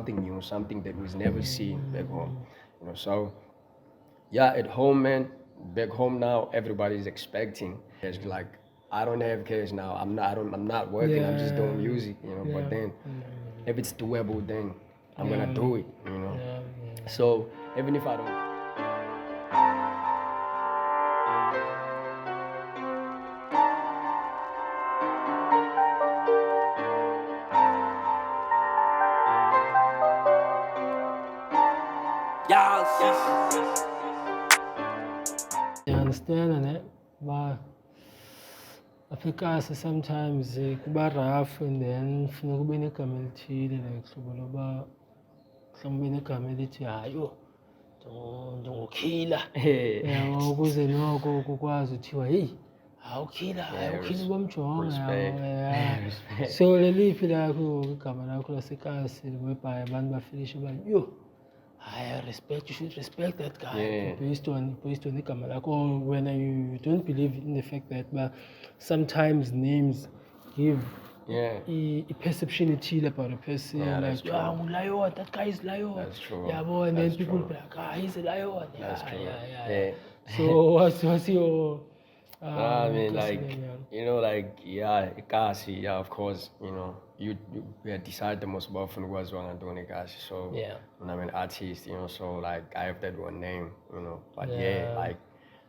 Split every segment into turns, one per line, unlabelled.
something new, something that was never seen back home. So yeah, at home, man, back home now, everybody's expecting. It's like I don't have cash now. I'm not working. I'm just doing music, But then, if it's doable, then I'm gonna do it, So even if I don't.
I understand that, but Africa sometimes kuba rough and then funeka ube negama elithile like hlobo loba mhlawumbe ube negama elithi hayo njengokhila ukuze noko kukwazi uthiwa heyi awukhila ukhila bamjonga so leliphi lakho igama lakho lasekasi whereby abantu bafilishe bayo I respect, you should respect that guy based on igama lakho, or when you don't believe in the fact that but sometimes names give a perception about a person, like lion, that guy is lion.
That's true.
And then people be like, he's a lion. So what's your
I mean, Ikasi, of course, you decide the most often was when I'm doing Ikasi. So when I'm an artist, so like I have that one name, but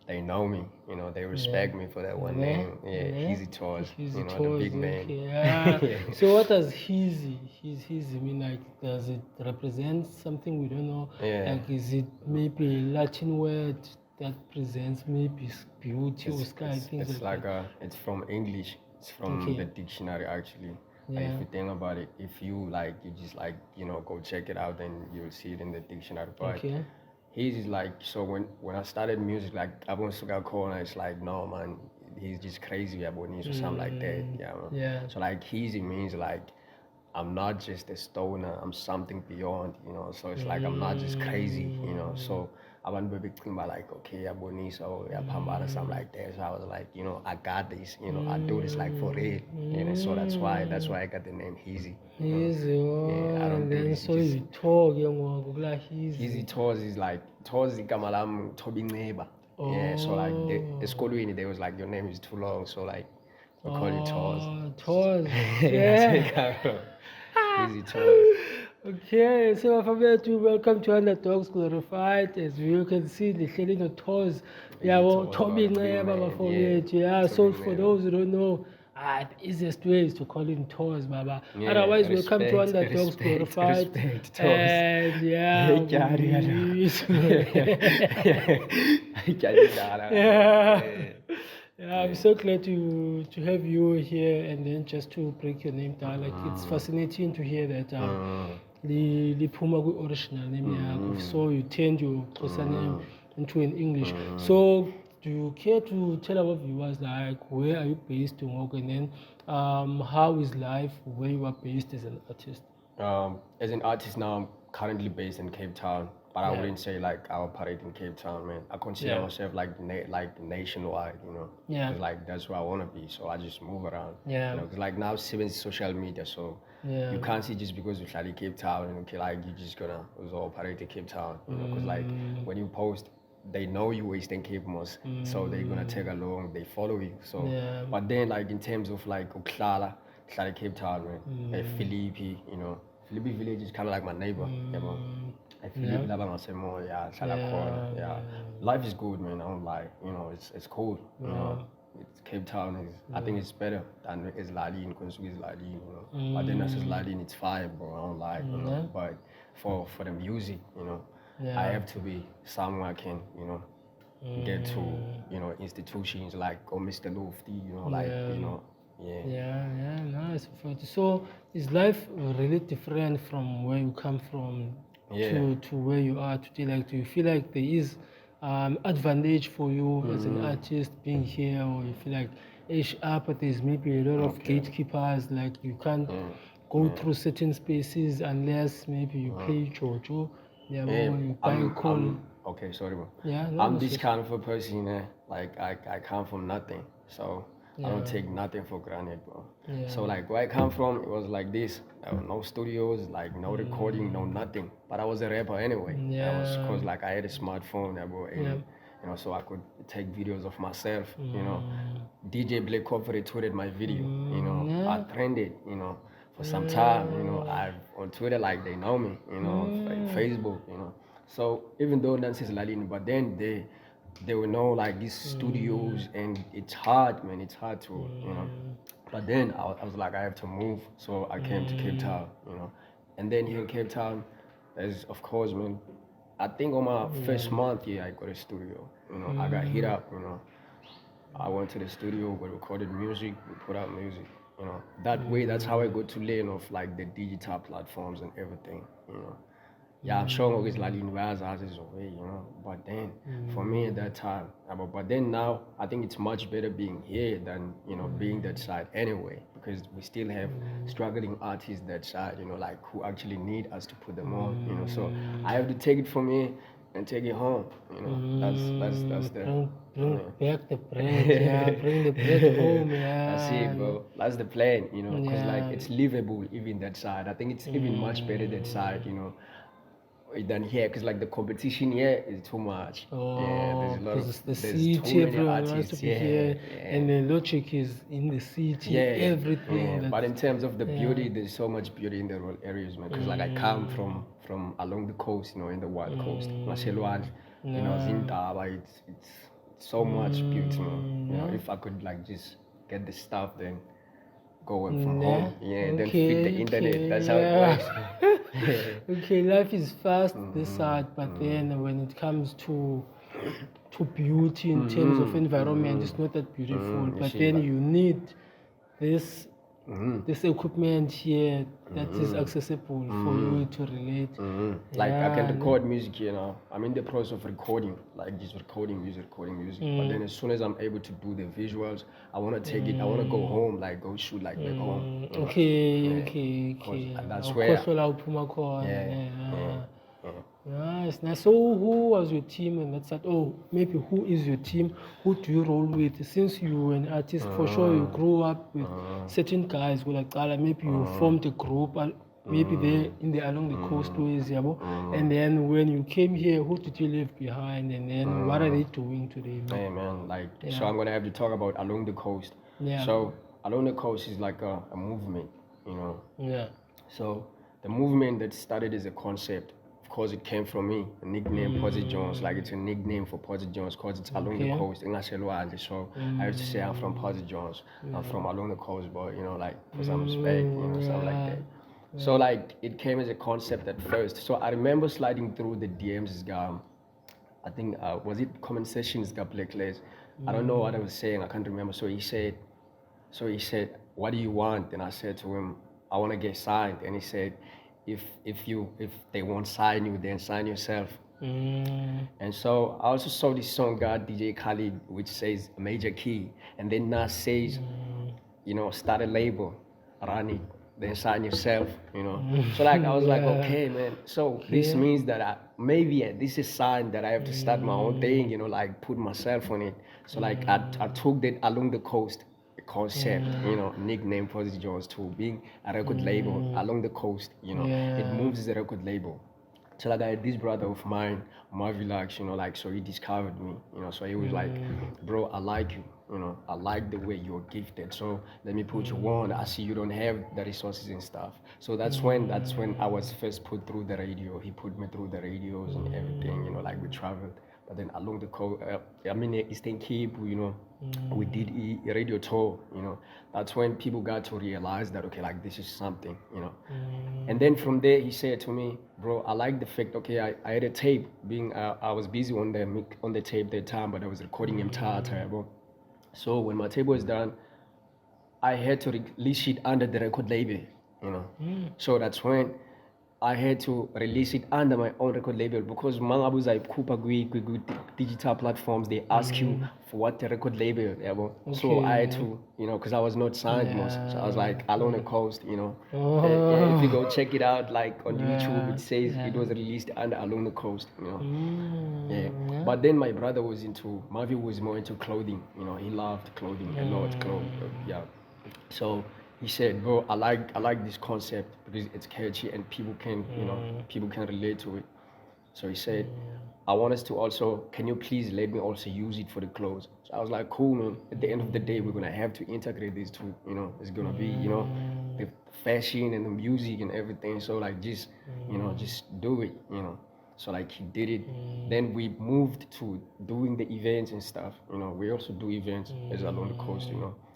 they know me, they respect me for that one name. Heezy Tours, the big man.
So what does Heezy mean? Like, does it represent something we don't know? Like, is it maybe a Latin word that presents maybe beauty or sky, things
it's like it's from English. It's from the dictionary actually. Like if you think about it, if you just go check it out, then you'll see it in the dictionary. But he's like, so when I started music, like I want to get corner, it's like no man, he's just crazy about or something like that. So like Heezy means like I'm not just a stoner, I'm something beyond, So it's like I'm not just crazy, So I want to be thinking about like, okay, so something like that. So I was like, I got this, I do this like for real. So that's why I got the name Heezy.
I don't do this. So you talk, Heezy.
Heezy Tours is like Kamalam Toby neighbor. So like the they was like your name is too long, so like we call you Tours.
Tours.
Heezy Tours.
Okay, so welcome to Underdogs Glorified. As you can see, the heading of tours. Toby never forget. So for those who don't know, the easiest way is to call him Tours, Baba. Otherwise, welcome to Underdogs Glorified. I'm so glad to have you here, and then just to break your name down. Like it's fascinating to hear that the Puma original name, so you turned your Xhosa name into an English. So do you care to tell our viewers like where are you based in Oregon, and then how is life where you are based as an artist?
As an artist now, I'm currently based in Cape Town, but I wouldn't say like I operate in Cape Town, man. I consider myself like nationwide, Cause like that's where I want to be, so I just move around. Cause like now since social media, so you can't see just because you try to Cape Town and like you're just gonna operate in Cape Town, Cause like when you post, they know you are in Cape Moss, so they're gonna take along, they follow you. So, but then like in terms of like Uklala, Cape Town, man, Philippi, Philippi village is kind of like my neighbor, Life is good, man. I don't lie. It's cool. It's Cape Town is. I think it's better than Islalin because Islalin. But then as Islalin, it's fine, bro. I don't lie. But for the music, I have to be somewhere I can, get to, institutions like Mr Loafty,
nice. So is life really different from where you come from to where you are today? Like, do you feel like there is advantage for you as an artist being here, or you feel like but there's maybe a lot of gatekeepers, like you can't go through certain spaces unless maybe you pay Jojo, you buy a call.
Okay, sorry, bro. I'm this kind of a person, like I come from nothing, so I don't take nothing for granted, bro. So like where I come from, it was like this. There were no studios, like no recording, no nothing. But I was a rapper anyway. I was, cause like I had a smartphone, bro, and you know, so I could take videos of myself. You know, DJ Black Corporate tweeted my video. You know, I trended. You know, for some time. You know, I've on Twitter, like they know me. You know, like Facebook. You know, so even though Nancy's Lalin, but then they will know like these studios, and it's hard, man. It's hard to, you know. But then I was like, I have to move, so I came to Cape Town, you know. And then here in Cape Town, there's, of course, man. I think on my first month, I got a studio. You know, I got hit up. You know, I went to the studio, we recorded music, we put out music. You know, that way, that's how I got to learn of like the digital platforms and everything. You know. Yeah, I'm sure always like in houses away, you know. But then for me at that time, but then now I think it's much better being here than, you know, being that side anyway, because we still have struggling artists that side, you know, like who actually need us to put them on, you know. So I have to take it from here and take it home, you know. That's the
bring back the bread, bring the bread home,
That's it, bro. That's the plan, you know, because like it's livable even that side. I think it's even much better that side, you know, than here, because like the competition here is too much. There's a lot of
the city, everyone wants to be here, and the logic is in the city, everything.
But in terms of the beauty, there's so much beauty in the rural areas, man. Because like I come from along the coast, you know, in the wild coast, Mashelwan, you know, Zintaba, it's so much beauty, man. You know, if I could like just get the stuff, then go from home, then feed the internet. That's how it works.
Okay, life is fast this side, but then when it comes to beauty in terms of environment, it's not that beautiful. But then you need this equipment here that is accessible for you to relate.
Like I can record music here now. I'm in the process of recording, like just recording music. But then as soon as I'm able to do the visuals, I want to take it. I want to go home, like go shoot like back home.
Okay.
That's where.
Nice. So who was your team and that's that? Oh, maybe who is your team? Who do you roll with? Since you were an artist, for sure you grew up with certain guys who like maybe you formed a group, maybe there along the coastways, and then when you came here, who did you leave behind, and then what are they doing today?
Hey man, like so I'm gonna have to talk about along the coast. So along the coast is like a movement, you know. So the movement that started as a concept, of course it came from me, a nickname Posy Jones, like it's a nickname for Posy Jones because it's along the coast in Ashelwandle. So I have to say I'm from Posy Jones, I'm from along the coast, but you know, like for some respect, you know, something like that. So like it came as a concept at first. So I remember sliding through the DMs, I think was it comment sessions got Blacklist. I don't know what I was saying, I can't remember. So he said, what do you want? And I said to him, I want to get signed. And he said, if they won't sign you, then sign yourself. And so I also saw this song got DJ Khaled, which says major key, and then Nas says, you know, start a label, run it, then sign yourself, you know. So like I was like, okay, man. So this means that maybe this is a sign that I have to start my own thing, you know, like put myself on it. So like I took that along the coast concept, you know, nickname Posy Jones to being a record label along the coast, you know. It moves as a record label. So like I had this brother of mine, Marvilax, you know, like so he discovered me, you know, so he was like, bro, I like you, you know, I like the way you're gifted, so let me put you on. I see you don't have the resources and stuff. So that's when I was first put through the radio. He put me through the radios and everything, you know, like we traveled. But then along the coast, Eastern Cape, you know, we did a radio tour, you know. That's when people got to realize that, okay, like this is something, you know. And then from there, he said to me, bro, I like the fact, okay, I had a tape, I was busy on the tape that time, but I was recording entire bro. So when my tape was done, I had to release it under the record label, you know. So that's when I had to release it under my own record label because mangabuza ikhupha digital platforms, they ask you for what the record label, so I had to, because I was not signed most, so I was like Alone Coast, if you go check it out, like on YouTube, it says it was released under Alone Coast, But then my brother was Marvin was more into clothing, he loved clothing, a lot, so he said, bro, I like this concept because it's catchy and people can, people can relate to it. So he said, I want us to also, can you please let me also use it for the clothes? So I was like, cool, man. At the end of the day, we're going to have to integrate these two, it's going to be, the fashion and the music and everything. So like, just, just do it, So like he did it. Then we moved to doing the events and stuff. We also do events as Along the Coast,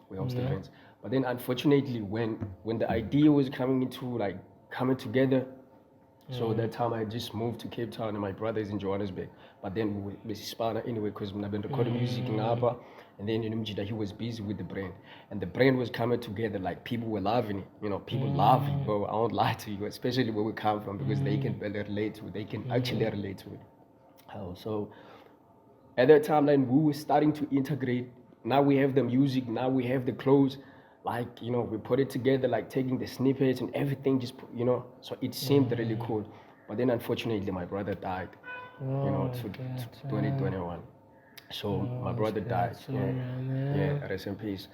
we host events. But then unfortunately, when the idea was coming together, so that time I just moved to Cape Town and my brother is in Johannesburg. But then we spana anyway because I've been recording music in Napa, and then he was busy with the brand. And the brand was coming together, like people were loving it. People love it, bro. I won't lie to you, especially where we come from, because they can relate to it. They can actually relate to it. So at that time, then we were starting to integrate. Now we have the music, now we have the clothes. Like, we put it together, like taking the snippets and everything, so it seemed really cool. But then unfortunately, my brother died, 2021. So my brother died. Rest in peace.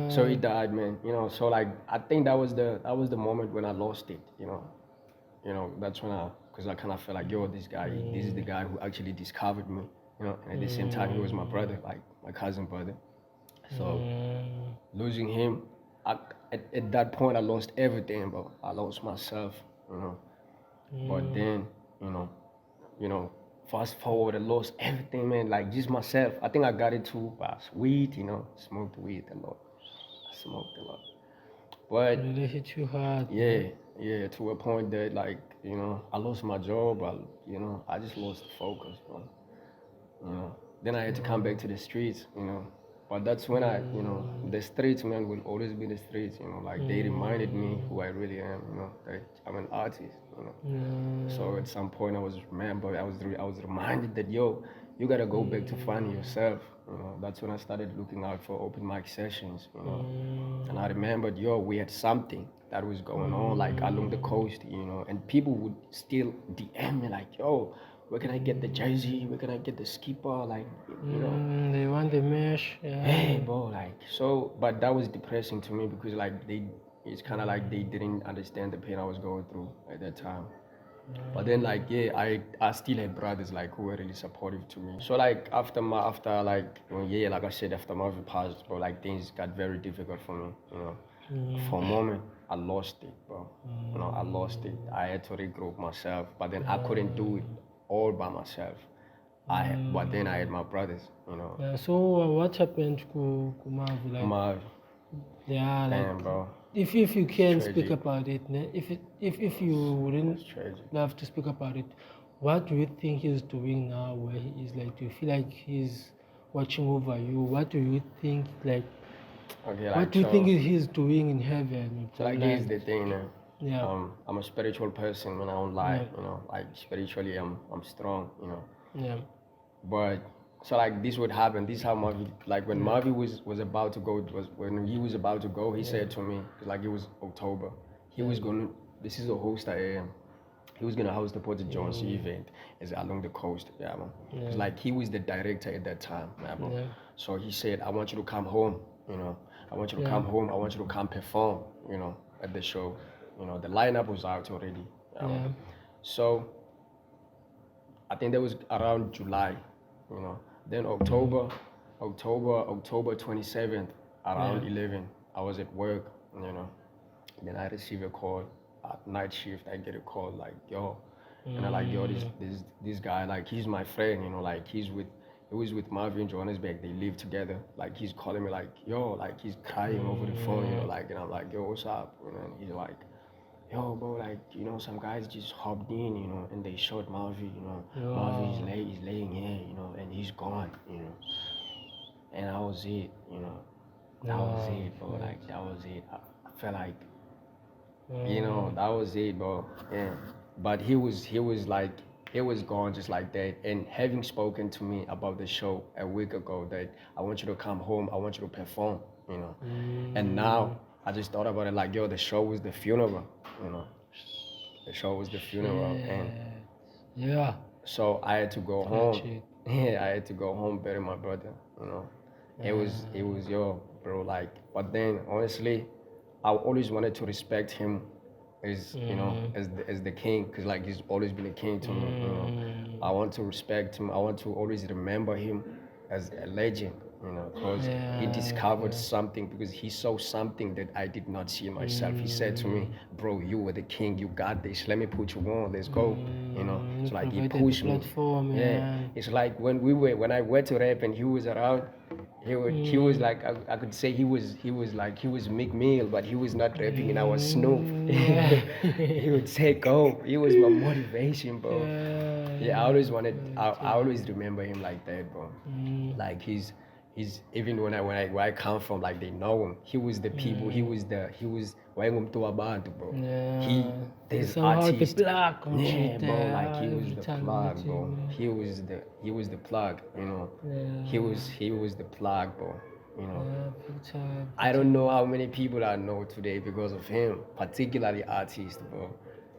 So he died, man. So like, I think that was the moment when I lost it, that's when because I kind of felt like, this is the guy who actually discovered me, and at the same time, he was my brother, like my cousin brother. So losing him, at that point I lost everything, bro. I lost myself, But then, fast forward, I lost everything, man. Like just myself. I think I got it too fast. Weed, smoked weed a lot. I smoked a lot. But
really hit you hard.
Yeah, to a point that like, I lost my job. I just lost the focus, bro. Then I had to come back to the streets, But that's when the streets, man, will always be the streets, Like they reminded me who I really am, That I'm an artist, So at some point I was reminded that, you gotta go back to finding yourself, That's when I started looking out for open mic sessions, And I remembered, we had something that was going on, like along the coast, And people would still DM me like, where can I get the jersey? Where can I get the skipper? Like,
They want the mesh.
Hey, bro, like, so, but that was depressing to me because, like, it's kind of like they didn't understand the pain I was going through at that time. But then, like, I still had brothers, like, who were really supportive to me. So, like, after like I said, after Marvin passed, bro, like, things got very difficult for me, For a moment, I lost it, bro. I lost it. I had to regroup myself, but then I couldn't do it all by myself. But then I had my brothers,
Yeah, so what happened to Marvin? Like,
Marv.
Yeah,
Damn, bro.
If you can speak about it, if you wouldn't love to speak about it, what do you think he's doing now where he is? Like, do you feel like he's watching over you? What do you think, like, what do you think he's doing in heaven?
So like, here's the thing,
Yeah.
I'm a spiritual person when I don't lie, like spiritually I'm strong,
Yeah.
But so like this would happen. This is how Marvin, like when Marvin was about to go, when he was about to go, he said to me, like it was October, he was gonna, this is a host I am. He was gonna host the Port Jones event as along the coast, man. Cause like he was the director at that time, man. So he said, I want you to come home, I want you to come home, I want you to come perform, at the show. The lineup was out already. So I think that was around July, Then October 27th, around 11, I was at work, Then I received a call at night shift. I get a call like, and I'm like, this guy, like he's my friend, like he was with Marvin in Johannesburg. They live together. Like he's calling me like, like he's crying over the phone, like, and I'm like, what's up? And he's like, bro, like, some guys just hopped in, and they shot Marvin, Marvin is laying here, and he's gone, And that was it, That was it, bro. Like, that was it. I felt like, that was it, bro. Yeah. but he was gone just like that. And having spoken to me about the show a week ago, that I want you to come home, I want you to perform, you know. And now I just thought about it like, yo, the show was the funeral, you know. The show was the funeral, and
yeah.
So I had to go home. Yeah, I had to go home, bury my brother, you know. It was yo, bro, like. But then honestly, I always wanted to respect him as as the king, because like he's always been a king to me, you know. I want to respect him. I want to always remember him as a legend, you know, because he discovered something, because he saw something that I did not see in myself. He said to me, bro, you were the king, you got this, let me put you on, let's go, you know. It's like he pushed me. It's like when I went to rap and he was around, he was like, I could say he was Mick Mill, but he was not rapping and I was Snoop. He would say go. He was my motivation, bro. Yeah, I always remember him like that, bro. Like he's even when I come from, like they know him. He was the people. He was bro. There's artists.
The plug,
yeah, bro. Like he was the plug, bro. He was the plug, you know. He was the plug, bro. You know, I don't know how many people I know today because of him, particularly artists, bro.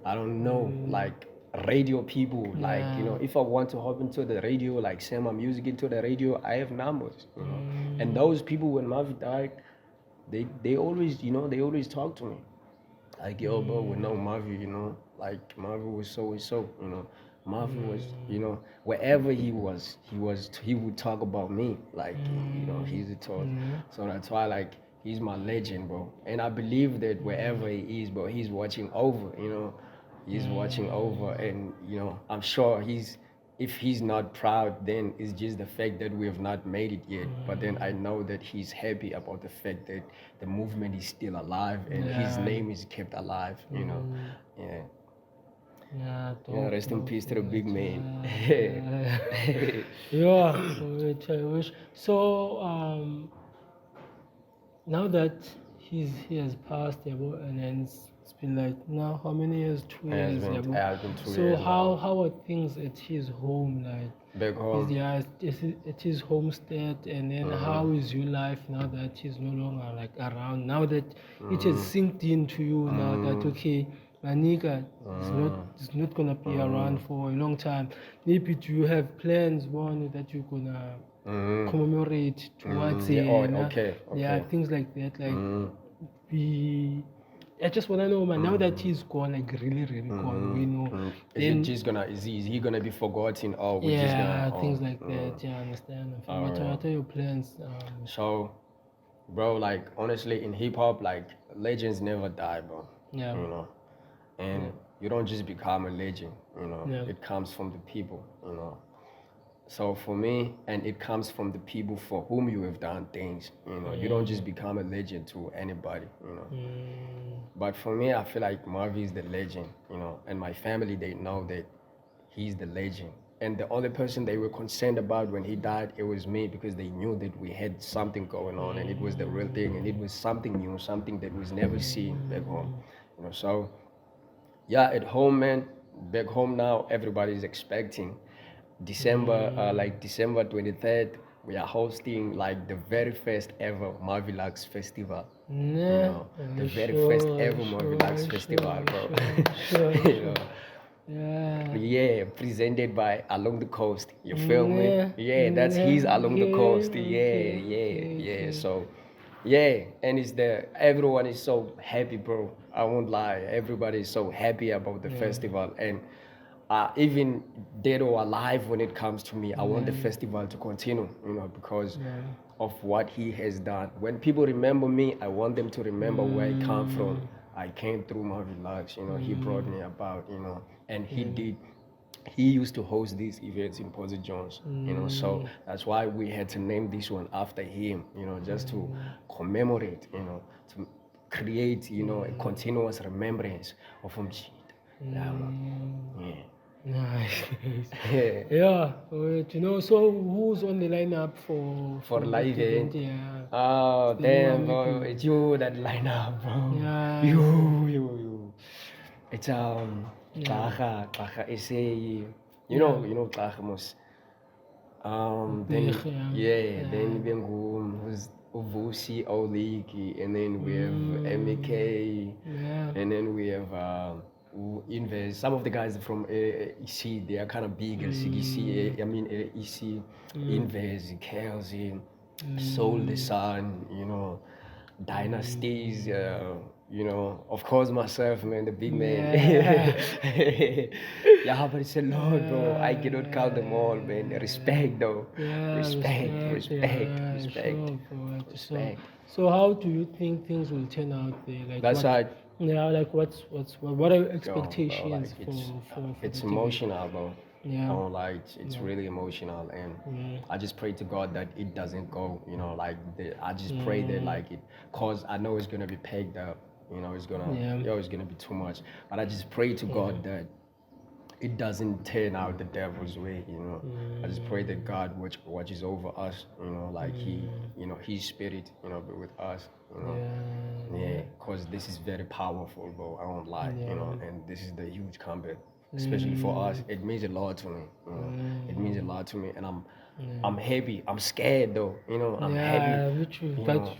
I don't know, like radio people, like, you know, if I want to hop into the radio, like send my music into the radio, I have numbers, you know. And those people, when Marvy died, they always, you know, they always talk to me. Like, yo, bro, we know Marvy, you know, like Marvy was so and so, you know. Marvy was, you know, wherever he would talk about me, like, you know, he's a talk. So that's why, like, he's my legend, bro. And I believe that wherever he is, bro, he's watching over, you know. He's watching over, and, you know, I'm sure if he's not proud, then it's just the fact that we have not made it yet. But then I know that he's happy about the fact that the movement is still alive and his name is kept alive, you know. Yeah. Yeah, rest in peace to the big man.
Which I wish. So now that he has passed, and then it's been like now how many years? 2 years.
It's been 2
so
years.
How are things at his home, like
back home?
At his homestead, and then how is your life now that he's no longer like around? Now that it has sinked into you, now that okay, my nigga is not gonna be around for a long time. Maybe do you have plans, one that you're gonna commemorate towards
okay.
Yeah, things like that. Like I just wanna know, man. Now that he's gone, like really gone, we know.
Is he gonna be forgotten, or
we're just gonna things like that? Yeah, I understand. What are your plans?
So, bro, like honestly, in hip hop, like legends never die, bro.
Yeah.
You know. And you don't just become a legend, you know. It comes from the people, you know. So for me, and it comes from the people for whom you have done things, you know. You don't just become a legend to anybody, you know. But for me, I feel like Marvy is the legend, you know. And my family, they know that he's the legend. And the only person they were concerned about when he died, it was me, because they knew that we had something going on, and it was the real thing, and it was something new, something that was never seen back home, you know. So yeah, at home, man, back home now, everybody's expecting December 23rd, we are hosting like the very first ever Marvilax Festival. You know, the very first ever Marvilax Festival, bro. You know? Yeah, presented by Along the Coast. You feel me? Yeah, that's his Along the Coast. Yeah. So, yeah, and everyone is so happy, bro. I won't lie. Everybody is so happy about the festival, and even dead or alive, when it comes to me, I want the festival to continue, you know, because of what he has done. When people remember me, I want them to remember where I come from. I came through Marvilax, you know. He brought me about, you know, and he used to host these events in Port Jones, you know, so that's why we had to name this one after him, you know, just to commemorate, you know, to create, you know, a continuous remembrance of him.
Nice. Yeah. You know, so who's on the lineup for
live event?
Yeah.
Oh, damn, bro, it's you that lineup, bro.
Yeah.
You. It's Xaga essay. You know Xaga mos. Then then who's Uvusi Oliki, and then we have MEK, and then we have Invest. Some of the guys from EC, they are kind of big. EC, I mean EC, Invest, Kelsey, Soul the Sun, Dynasties. Of course myself, man, the big man. Yeah, but it's a lot, bro. I cannot count them all, man. Respect, though. Respect.
Sure, bro. So how do you think things will turn out there? Like
that's right.
Yeah, like what are your expectations for
it's emotional, bro. I don't lie. It's really emotional, and I just pray to God that it doesn't go. I just pray that cause I know it's gonna be pegged up. It's gonna be too much. But I just pray to God that it doesn't turn out the devil's way. I just pray that God watches over us. He, His spirit, be with us. Cause this is very powerful, bro. I don't lie. And this is the huge combat. Especially for us, it means a lot to me. It means a lot to me, and I'm happy. I'm scared though. I'm happy.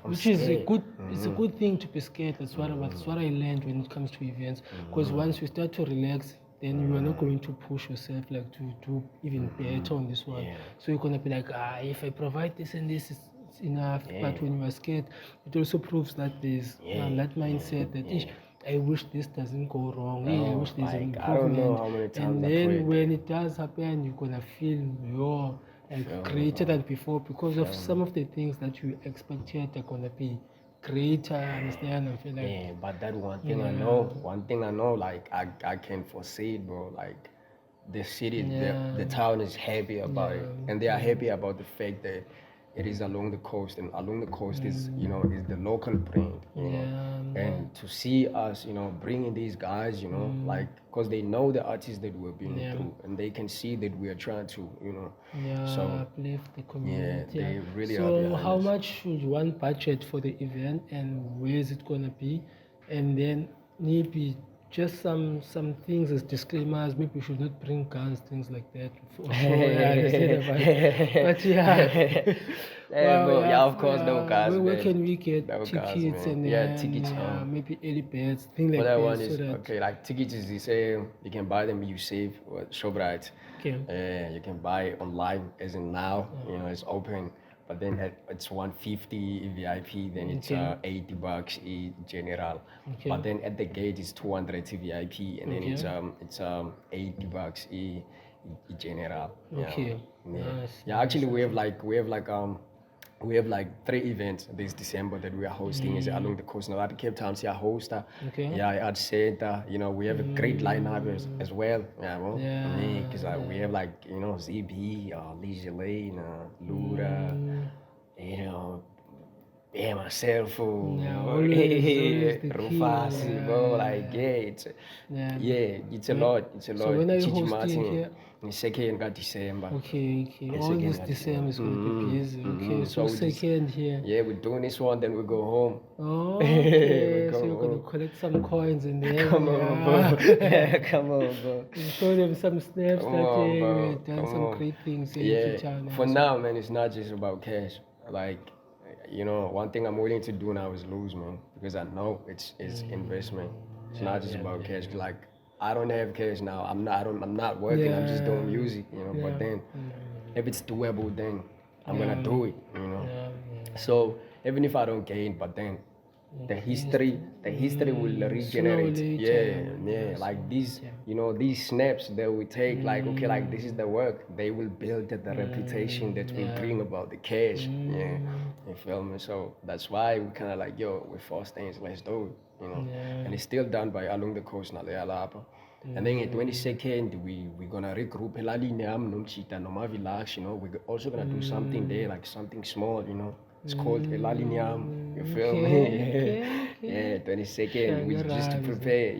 Which is a good. It's a good thing to be scared. That's what I learned when it comes to events. Because once you start to relax, then you are not going to push yourself to do even better on this one. So you're gonna be like, if I provide this and this is enough. But when you are scared, it also proves that there's that mindset that I wish this doesn't go wrong. I wish there's an improvement.
I don't know how many times
and then when it does happen, you're gonna feel more greater than before because of some of the things that you expected are gonna be greater. Understand? I feel like
but that one thing I know, I can foresee it, bro. Like the city, the town is happy about it, and they are happy about the fact that it is along the coast, and along the coast is is the local brand, and to see us bringing these guys, because they know the artists that we've been through, and they can see that we are trying to so
uplift the community.
They really
so are how much should one budget for the event, and where is it gonna be? And then maybe just some things as disclaimers. Maybe we should not bring guns, things like that. For sure, but
of course, no guns.
Where can we get tickets
guns,
and
tickets?
Maybe early birds, things like
that.
One
is okay. Like tickets is the same. You can buy them. You save ShopRite.
Okay.
You can buy online, as in now. It's open. But then it's 150 VIP, then it's $80 general. But then at the gate it's 200 VIP, and then it's $80 general. Actually we have like 3 events this December that we are hosting is along the coast. Now at Cape Town, we are hoster. At Center, we have a great lineup as well. Because we have ZB, Leisure Lane, Lura, myself, Rufasi, bro. It's a lot.
So when are you hosting here?
Second December.
Okay. All this December is going to be busy. Okay, so second here.
We're doing this one, then we go home.
Oh, okay. So you're going to collect some coins and then
come on, bro. Come on, bro.
Show them some snaps we've done some great things in China.
For now, man, it's not just about cash. One thing I'm willing to do now is lose, man, because I know it's investment. It's not just about cash. I don't have cash now. I'm not working. I'm just doing music, But then, if it's doable, then I'm gonna do it, So even if I don't gain, but then the history will regenerate. Like these, these snaps that we take, this is the work. They will build the reputation that we bring about the cash. You feel me? So that's why we kind of we force things. Let's do it. And it's still done by along the coast now. And then in 22nd, we're gonna regroup Elalineam, Nomchita, Noma Village, we're also gonna do something there, something small, It's called Elalineam. You feel me? 22nd, we just to prepare,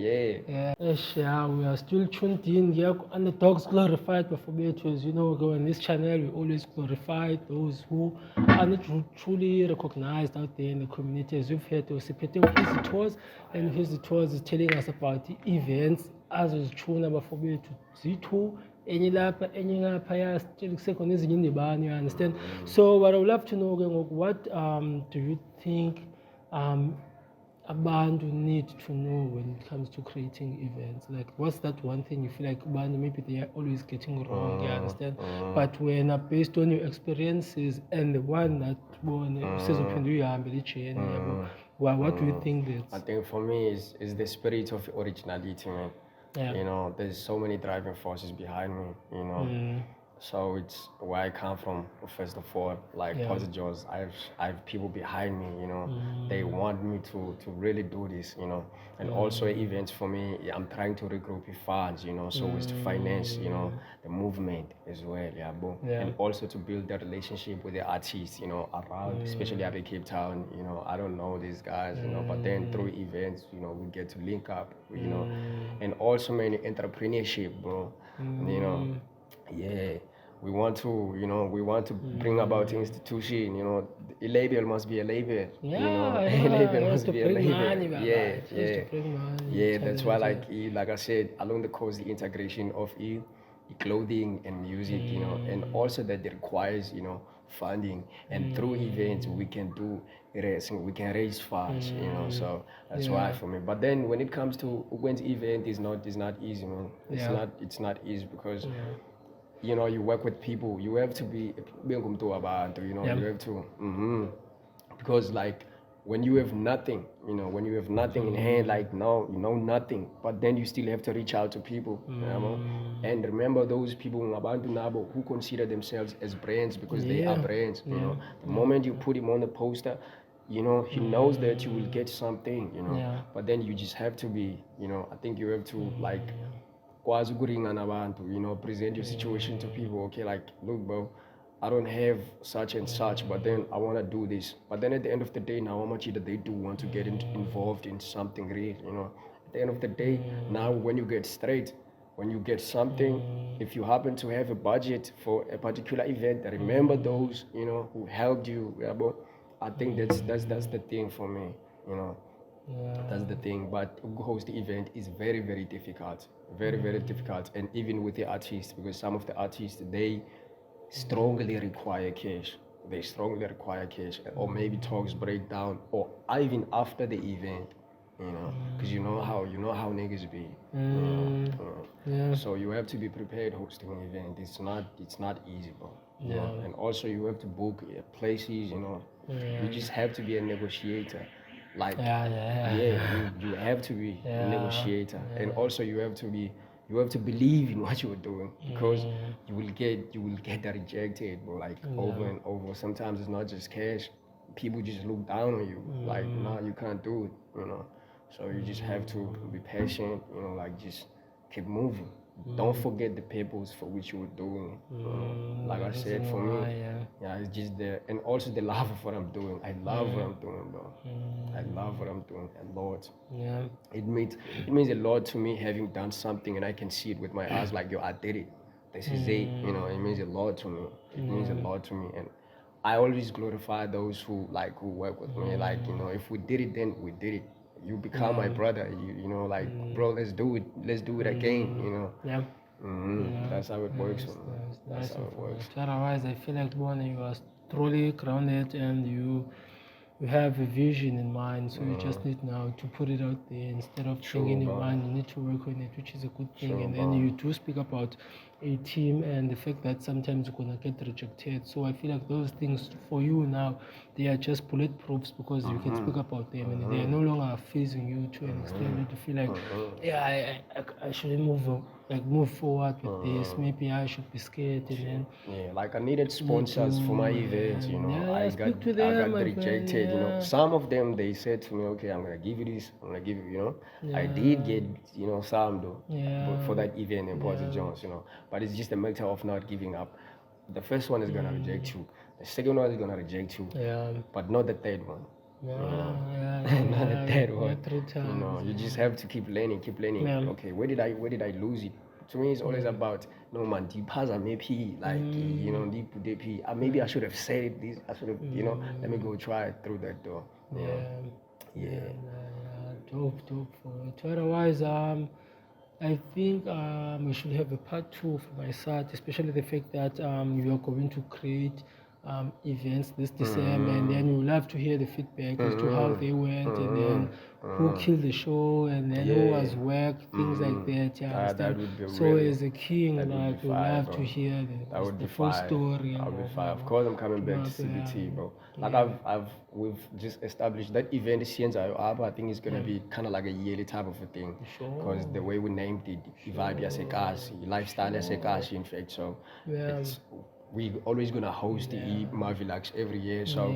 we are still tuned in here. Underdogs glorified performators. On this channel we always glorify those who are not truly recognized out there in the community. As you've heard, we're supporting Heezy Tours, and Heezy Tours is telling us about the events azozitshuna abafowethu ziyi-2 enye lapha enye ngaphaya still kusekhona ezinye indibano, you understand. So but I would love to know ke ngoku, what do you think abantu need to know when it comes to creating events? Like, what's that one thing you feel like abantu maybe they are always getting wrong, you understand? But when based on your experiences and the one that what do you think that?
I think for me is the spirit of originality, man.
Yeah.
You know, there's so many driving forces behind me, you know. So it's where I come from, first of all, like Positives. I have people behind me, you know. They want me to really do this, you know. And also events for me, I'm trying to regroup funds, you know, so as to finance, you know, the movement as well, and also to build that relationship with the artists, you know, around, especially at the Cape Town, you know. I don't know these guys, you know, but then through events, you know, we get to link up, you know, and also many entrepreneurship, bro, you know. Yeah, we want to, you know, bring about institution, you know. A label must be a label, you know. A label must be a label. Yeah, that's why, like I said, along the coast, the integration of clothing and music, you know, and also that it requires, you know, funding, and through events we can do racing, we can raise funds, you know. So that's why for me. But then when it comes to when's event is not easy, man. It's not easy because you know, you work with people, you have to be, you know, you have to, because like when you have nothing, you know, when you have nothing in hand, like now, you know, nothing, but then you still have to reach out to people, you know, and remember those people who consider themselves as brands, because they are brands, you know. The moment you put him on the poster, you know, he knows that you will get something, you know, but then you just have to be, you know, I think you have to like, you know, present your situation to people. Okay, like, look, bro, I don't have such and such, but then I want to do this. But then at the end of the day, now how much do they want to get involved in something real, you know? At the end of the day, now when you get straight, when you get something, if you happen to have a budget for a particular event, remember those, you know, who helped you. I think that's the thing for me, you know. That's the thing. But hosting event is very, very difficult. Very, very difficult. And even with the artists, because some of the artists, they strongly require cash. They strongly require cash. Or maybe talks break down, or even after the event, you know, because you know how niggas be. You know? So you have to be prepared hosting an event. It's not easy, bro. And also you have to book places, you know. You just have to be a negotiator. Like, you have to be a negotiator, and also you have to believe in what you are doing, because you will get that rejected, bro, like over and over. Sometimes it's not just cash. People just look down on you, like, no, you can't do it, you know. So you just have to be patient, you know, like, just keep moving. Don't forget the purpose for which you were doing. Like I said, for me, it's just there, and also the love of what I'm doing. I love what I'm doing, bro. I love what I'm doing a lot. It means a lot to me, having done something and I can see it with my eyes. Like, yo, I did it. This is it. You know, it means a lot to me. It means a lot to me, and I always glorify those who work with me. Like, you know, if we did it, then we did it. You become my brother, you know, like, bro, let's do it again, you know. That's how it works. That's how it works.
Otherwise, I feel like one, you are truly grounded and you have a vision in mind, so you just need now to put it out there instead of thinking in your mind. You need to work on it, which is a good thing. And then you do speak about a team and the fact that sometimes you're gonna get rejected. So I feel like those things for you now, they are just bulletproofs, because you can speak about them and they are no longer facing you to an extent that you feel like, I shouldn't move forward with this. Maybe I should be scared, and then
like, I needed sponsors for my events, you know. I got rejected, you know. Some of them, they said to me, okay, I'm gonna give you this, I'm gonna give you, you know. I did get, you know, some though, for that event in Port Jones, you know. But it's just a matter of not giving up. The first one is gonna reject you. The second one is gonna reject you. But not the third one. Not the third one. You know, you just have to keep learning. Okay, where did I lose it? To me, it's always about, no, man, maybe, like, you know, maybe I should have said this. I should have, you know, let me go try it through that door.
Dope for it. Otherwise, I think we should have a part 2 from my side, especially the fact that you are going to create events this December, and then we would love to hear the feedback as to how they went, and then who killed the show, and then who was worked, things like that. You understand?
That would be
so
really,
as a king, like we love to hear the full story.
That would be fire. Of course, I'm coming back to CBT, bro. Like we've just established that event. I think it's gonna be kind of like a yearly type of a thing, because the way we named it, Vibe Yasekasi, Lifestyle Yasekasi, in fact. So we always gonna host the Marvilax every year. So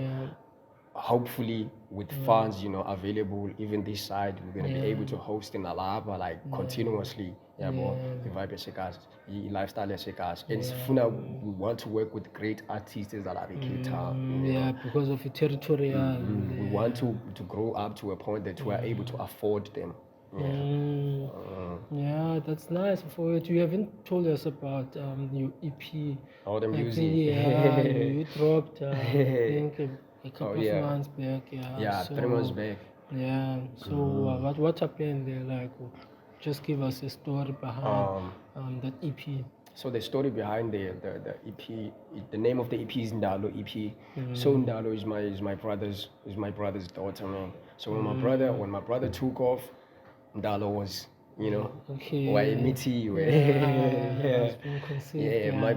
hopefully with funds, available, even this side, we're gonna be able to host in Alaba like continuously. The Vibe Yasekasi, the Lifestyle Yasekasi, and we want to work with great artists that are in Cape Town.
Because of the territorial.
We want to grow up to a point that we are able to afford them.
That's nice for it. You haven't told us about your EP.
Oh, the music.
You dropped, I think, a couple of months back.
3 months back.
So what happened there? Like, just give us a story behind that EP.
So the story behind the EP, the name of the EP is Ndalo EP. So Ndalo is my brother's daughter, man. So when my brother took off, Ndalo was,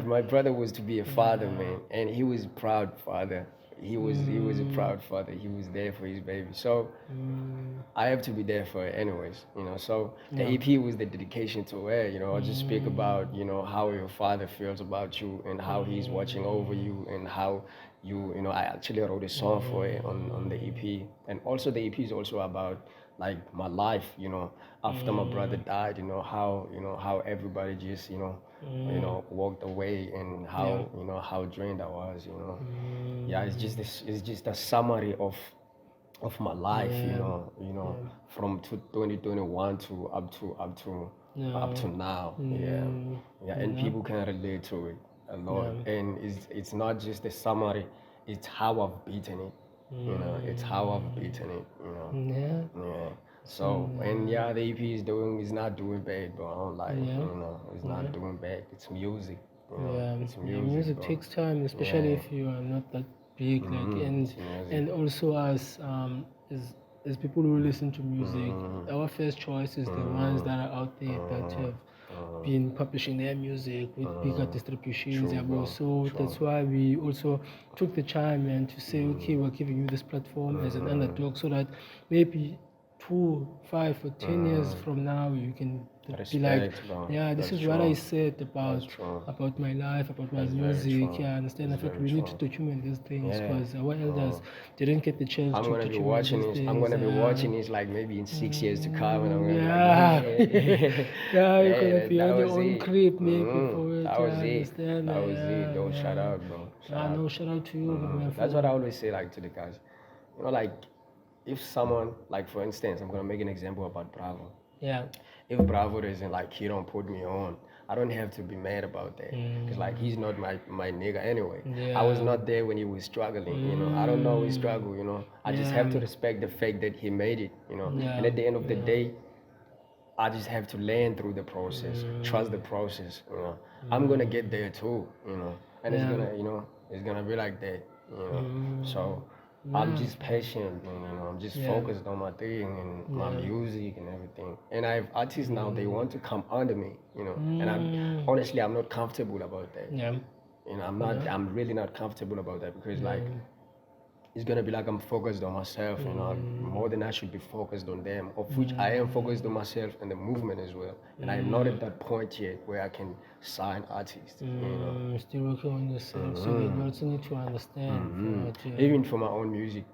my brother was to be a father, man, and he was a proud father. He was a proud father. He was there for his baby. So I have to be there for it anyways, So the EP was the dedication to it, I just speak about, how your father feels about you and how he's watching over you and how I actually wrote a song for it on the EP. And also the EP is also about like my life, after my brother died, how everybody just, walked away and how, how drained I was, it's just a summary of my life, from 2021 to up to now. And people can relate to it a lot. And it's not just a summary, it's how I've beaten it. It's how I've beaten it, So and the EP is not doing bad, but I don't like it's not doing bad. It's music. It's
music takes time, especially if you are not that big, and also as people who listen to music, our first choice is the ones that are out there that have been publishing their music with bigger distributions. So that's why we also took the time and to say, okay, we're giving you this platform as an underdog, so that maybe 2, 5, or 10 years from now you can be like, this is what I said about my life, about my music. Understand? I thought we need to document these things because our elders didn't get the chance to document these things.
I'm gonna be watching this like maybe in 6 years to come, and I'm gonna
you're gonna be on your own crib maybe for it.
That was it. Yo, shout out, bro.
No, shout out to you.
That's what I always say, like, to the guys. Like, if someone, like, for instance, I'm gonna make an example about Bravo. If Bravo doesn't, like, he don't put me on, I don't have to be mad about that. Because, like, he's not my nigga anyway. I was not there when he was struggling, I don't know his struggle, I just have to respect the fact that he made it, And at the end of the day, I just have to learn through the process, trust the process, I'm gonna get there too, And it's gonna be like that, So I'm just patient, I'm just focused on my thing and my music and everything. And I have artists now, they want to come under me, And I'm not comfortable about that. I'm really not comfortable about that because like it's gonna be like I'm focused on myself, more than I should be focused on them, of which I am focused on myself and the movement as well. And I'm not at that point yet where I can sign artists.
Still working on yourself, so you also need to understand.
Even for my own music,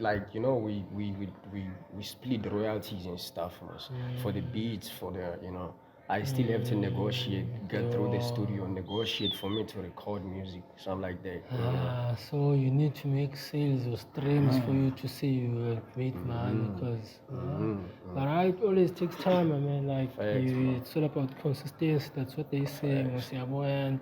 like we split royalties and stuff for the beats, for the I still have to negotiate, get through the studio, negotiate for me to record music, something like that.
So you need to make sales or streams for you to say you will make money, because but it always takes time. I mean, like it's all about consistency. That's what they say. And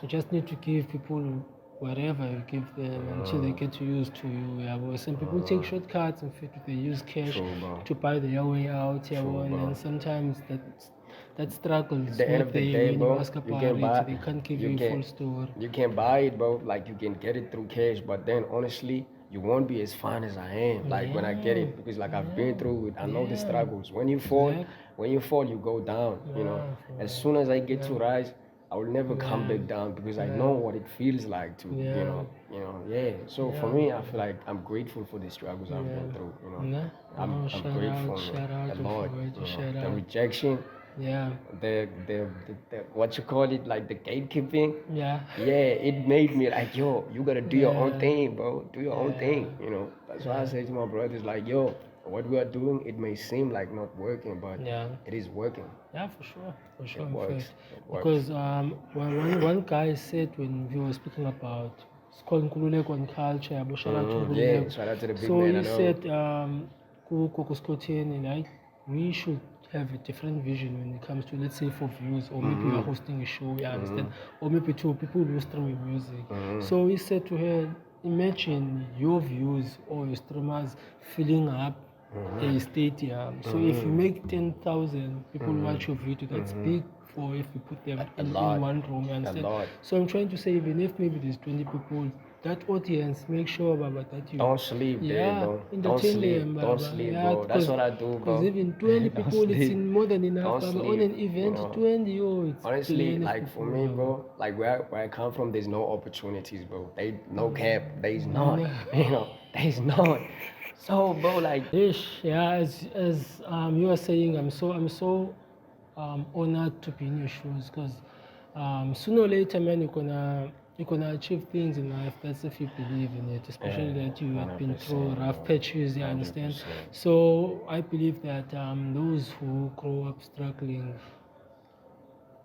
you just need to give people wherever you give them until they get used to you. Yeah, but some people take shortcuts and they use cash to buy their way out. Yeah, and then sometimes that struggle is
At the end of the day, bro,
they can't give you a full story.
You can buy it, bro. Like you can get it through cash, but then honestly, you won't be as fine as I am. Like when I get it, because like I've been through it, I know the struggles. When you fall, you go down. You know, as soon as I get to rise, I will never come back down because I know what it feels like to, So for me, I feel like I'm grateful for the struggles I've been through. You know, I'm grateful a lot. The rejection.
Yeah.
The what you call it, like the gatekeeping.
Yeah.
Yeah, it made me like, yo, you gotta do your own thing, bro. Do your own thing, you know. That's why I say to my brothers, like, yo, what we are doing, it may seem like not working, but it is working.
Yeah, for sure.
It works.
Because one guy said when we were speaking about Nkululeko and culture, shout out to
yeah, shout out to the big
so
man.
he said, like, we should have a different vision when it comes to, let's say, for views, or maybe you're hosting a show, you understand, or maybe to people who stream your music. So he said to her, imagine your views or your streamers filling up a stadium. So if you make 10,000 people watch your video, that's big for if you put them in one room, you understand? So I'm trying to say, even if maybe there's 20 people, that audience, make sure, Baba, that you
don't sleep, bro. Don't sleep, bro. That's what I do, bro.
Because even 20 people, it's more than enough, Baba. On an event, 20, it's
honestly, like for me, bro, like where I come from, there's no opportunities, bro. No cap, there's not, there's not. So, bro, like,
as you are saying, I'm so honored to be in your shoes, because sooner or later, man, you're gonna achieve things in life. That's if you believe in it, especially that you have been through rough patches, you understand? 100%. So I believe that those who grow up struggling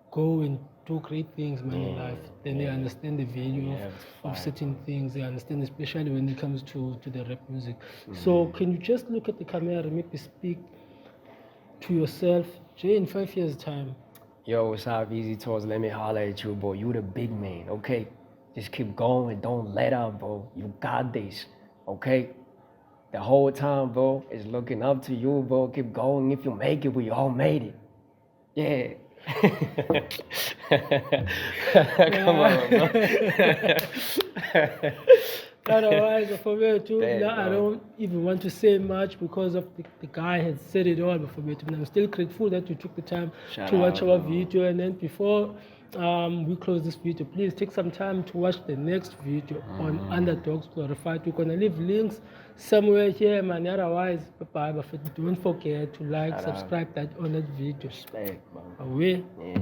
go and do great things, man, in life. Then they understand the value of certain things. They understand, especially when it comes to the rap music. So can you just look at the camera and maybe speak to yourself, Jay, in 5 years' time?
Yo, what's up, Heezy Tours? Let me holler at you, bro. You the big man, okay? Just keep going. Don't let up, bro. You got this, okay? The whole time, bro, is looking up to you, bro. Keep going. If you make it, we all made it. Yeah. Come on, bro.
Otherwise, for me too, I don't even want to say much because of the guy had said it all. But for me too, I'm still grateful that you took the time to watch our video. And then before we close this video, please take some time to watch the next video on Underdogs Glorified. We're gonna leave links somewhere here, man. Otherwise, bye. But don't forget to like, subscribe that on that video.
Respect, man.
Away.
Yeah.